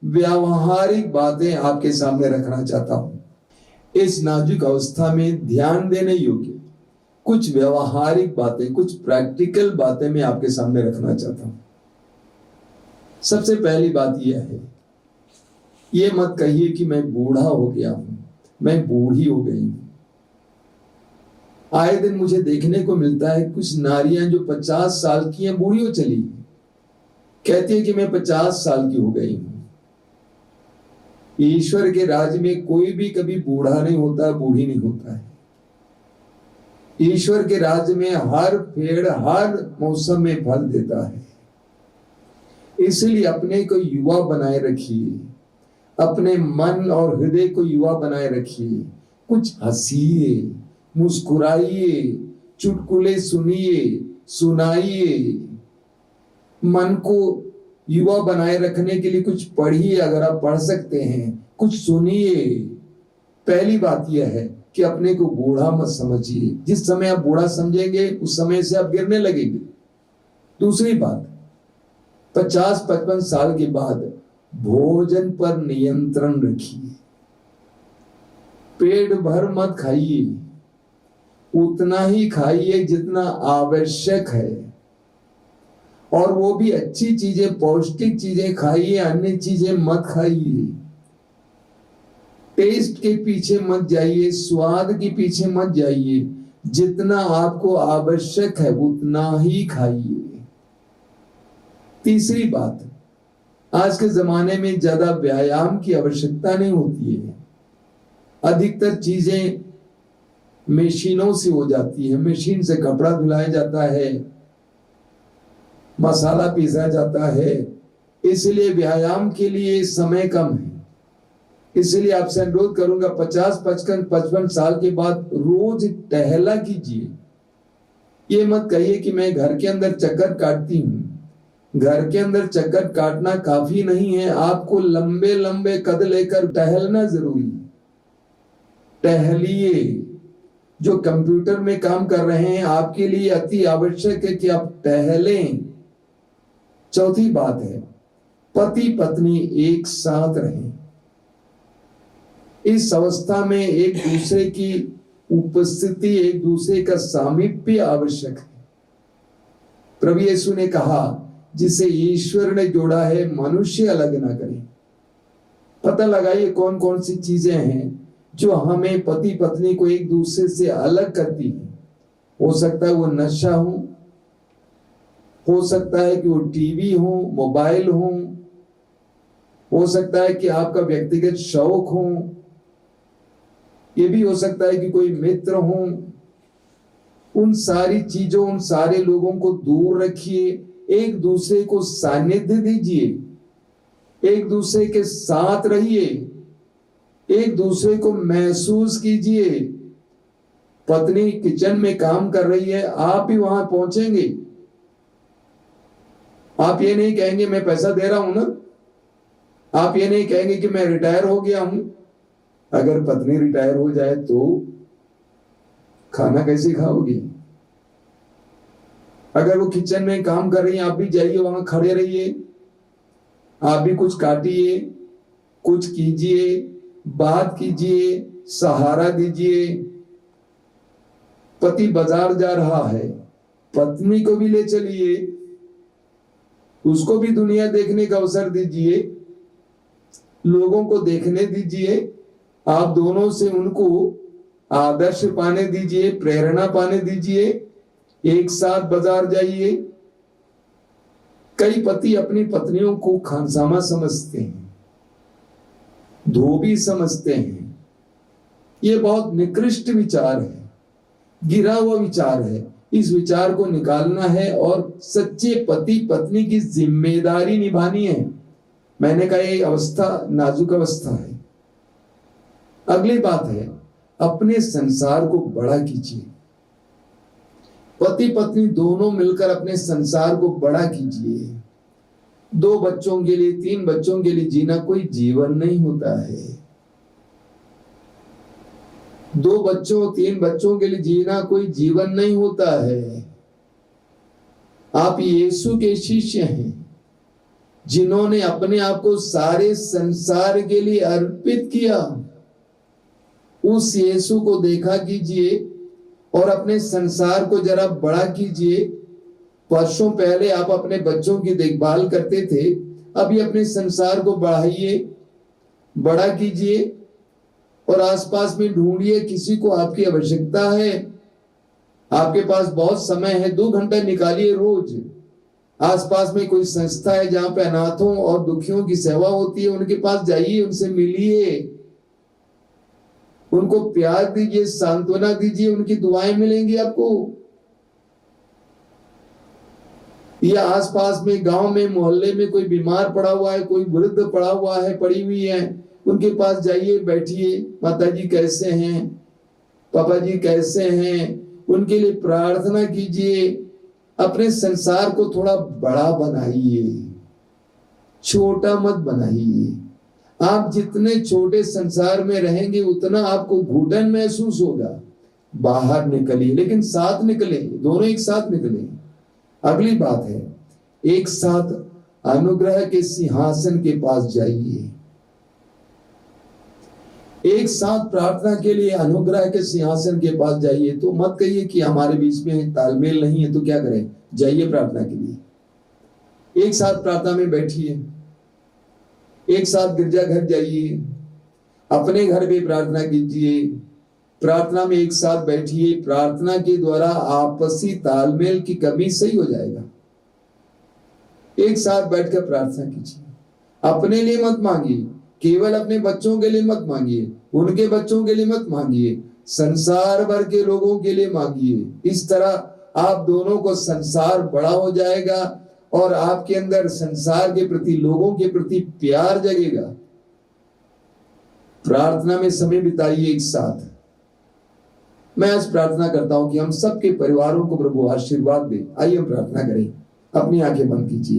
व्यावहारिक बातें आपके सामने रखना चाहता हूं। इस नाजुक अवस्था में ध्यान देने योग्य कुछ व्यावहारिक बातें, कुछ प्रैक्टिकल बातें मैं आपके सामने रखना चाहता हूं। सबसे पहली बात यह है, ये मत कहिए कि मैं बूढ़ा हो गया हूं, मैं बूढ़ी हो गई हूं। आए दिन मुझे देखने को मिलता है कुछ नारियां जो 50 साल की हैं, बूढ़ी हो चली, कहती है कि मैं 50 साल की हो गई हूं। ईश्वर के राज्य में कोई भी कभी बूढ़ा नहीं होता, बूढ़ी नहीं होता है। ईश्वर के राज्य में हर पेड़ हर मौसम में फल देता है। इसलिए अपने को युवा बनाए रखिए, अपने मन और हृदय को युवा बनाए रखिए। कुछ हंसिए, मुस्कुराइए, चुटकुले सुनिए, सुनाइए। मन को युवा बनाए रखने के लिए कुछ पढ़िए, अगर आप पढ़ सकते हैं, कुछ सुनिए। पहली बात यह है कि अपने को बूढ़ा मत समझिए। जिस समय आप बूढ़ा समझेंगे उस समय से आप गिरने लगेंगे। दूसरी बात, 50-55 साल के बाद भोजन पर नियंत्रण रखिए। पेट भर मत खाइए, उतना ही खाइए जितना आवश्यक है, और वो भी अच्छी चीजें, पौष्टिक चीजें खाइए, अन्य चीजें मत खाइए। टेस्ट के पीछे मत जाइए, स्वाद के पीछे मत जाइए। जितना आपको आवश्यक है उतना ही खाइए। तीसरी बात, आज के जमाने में ज्यादा व्यायाम की आवश्यकता नहीं होती है। अधिकतर चीजें मशीनों से हो जाती है। मशीन से कपड़ा धुलाया जाता है, मसाला पीसा जाता है, इसलिए व्यायाम के लिए समय कम है। इसलिए आपसे अनुरोध करूंगा, 50-55 साल के बाद रोज टहला कीजिए। ये मत कहिए कि मैं घर के अंदर चक्कर काटती हूं। घर के अंदर चक्कर काटना काफी नहीं है, आपको लंबे लंबे कद लेकर टहलना जरूरी है। टहलिए। जो कंप्यूटर में काम कर रहे हैं, आपके लिए अति आवश्यक है कि आप टहलें। चौथी बात है, पति पत्नी एक साथ रहें। इस अवस्था में एक दूसरे की उपस्थिति, एक दूसरे का सामीप्य आवश्यक है। प्रभु यीशु ने कहा, जिसे ईश्वर ने जोड़ा है मनुष्य अलग ना करे। पता लगाइए कौन कौन सी चीजें हैं जो हमें, पति पत्नी को एक दूसरे से अलग करती है। हो सकता है वो नशा हो सकता है कि वो टीवी हो, मोबाइल हो सकता है कि आपका व्यक्तिगत शौक हो, ये भी हो सकता है कि कोई मित्र हो। उन सारी चीजों, उन सारे लोगों को दूर रखिए। एक दूसरे को सानिध्य दीजिए, एक दूसरे के साथ रहिए, एक दूसरे को महसूस कीजिए। पत्नी किचन में काम कर रही है, आप भी वहां पहुंचेंगे। आप ये नहीं कहेंगे मैं पैसा दे रहा हूं ना, आप ये नहीं कहेंगे कि मैं रिटायर हो गया हूं। अगर पत्नी रिटायर हो जाए तो खाना कैसे खाओगी? अगर वो किचन में काम कर रही है, आप भी जाइए, वहां खड़े रहिए, आप भी कुछ काटिए, कुछ कीजिए, बात कीजिए, सहारा दीजिए। पति बाजार जा रहा है, पत्नी को भी ले चलिए, उसको भी दुनिया देखने का अवसर दीजिए, लोगों को देखने दीजिए। आप दोनों से उनको आदर्श पाने दीजिए, प्रेरणा पाने दीजिए। एक साथ बाजार जाइए। कई पति अपनी पत्नियों को खानसामा समझते हैं, धोबी समझते हैं। ये बहुत निकृष्ट विचार है, गिरा हुआ विचार है। इस विचार को निकालना है और सच्चे पति पत्नी की जिम्मेदारी निभानी है। मैंने कहा ये अवस्था नाजुक अवस्था है। अगली बात है, अपने संसार को बड़ा कीजिए। पति पत्नी दोनों मिलकर अपने संसार को बड़ा कीजिए। 2 बच्चों के लिए, 3 बच्चों के लिए जीना कोई जीवन नहीं होता है। 2 बच्चों, 3 बच्चों के लिए जीना कोई जीवन नहीं होता है। आप यीशु के शिष्य हैं। जिन्होंने अपने आप को सारे संसार के लिए अर्पित किया, उस यीशु को देखा कीजिए और अपने संसार को जरा बड़ा कीजिए। वर्षों पहले आप अपने बच्चों की देखभाल करते थे, अभी अपने संसार को बढ़ाइए, बड़ा कीजिए और आसपास में ढूंढिए किसी को आपकी आवश्यकता है। आपके पास बहुत समय है, 2 घंटा निकालिए रोज। आसपास में कोई संस्था है जहां पे अनाथों और दुखियों की सेवा होती है, उनके पास जाइए, उनसे मिलिए, उनको प्यार दीजिए, सांत्वना दीजिए, उनकी दुआएं मिलेंगी आपको। या आसपास में गांव में मोहल्ले में कोई बीमार पड़ा हुआ है, कोई वृद्ध पड़ा हुआ है, पड़ी हुई है, उनके पास जाइए, बैठिए, माता जी कैसे हैं, पापा जी कैसे हैं, उनके लिए प्रार्थना कीजिए। अपने संसार को थोड़ा बड़ा बनाइए, छोटा मत बनाइए। आप जितने छोटे संसार में रहेंगे उतना आपको घुटन महसूस होगा। बाहर निकलिए, लेकिन साथ निकले, दोनों एक साथ निकले। अगली बात है, एक साथ अनुग्रह के सिंहासन के पास जाइए। एक साथ प्रार्थना के लिए अनुग्रह के सिंहासन के पास जाइए। तो मत कहिए कि हमारे बीच में तालमेल नहीं है तो क्या करें, जाइए प्रार्थना के लिए। एक साथ प्रार्थना में बैठिए, एक साथ गिरजाघर जाइए, अपने घर में प्रार्थना कीजिए, प्रार्थना में एक साथ बैठिए। प्रार्थना के द्वारा आपसी तालमेल की कमी सही हो जाएगा। एक साथ बैठकर प्रार्थना कीजिए। अपने लिए मत मांगिए, केवल अपने बच्चों के लिए मत मांगिए, उनके बच्चों के लिए मत मांगिए, संसार भर के लोगों के लिए मांगिए। इस तरह आप दोनों को संसार बड़ा हो जाएगा और आपके अंदर संसार के प्रति, लोगों के प्रति प्यार जगेगा। प्रार्थना में समय बिताइए एक साथ। मैं आज प्रार्थना करता हूं कि हम सबके परिवारों को प्रभु आशीर्वाद दे। आइए हम प्रार्थना करें। अपनी आंखें बंद कीजिए।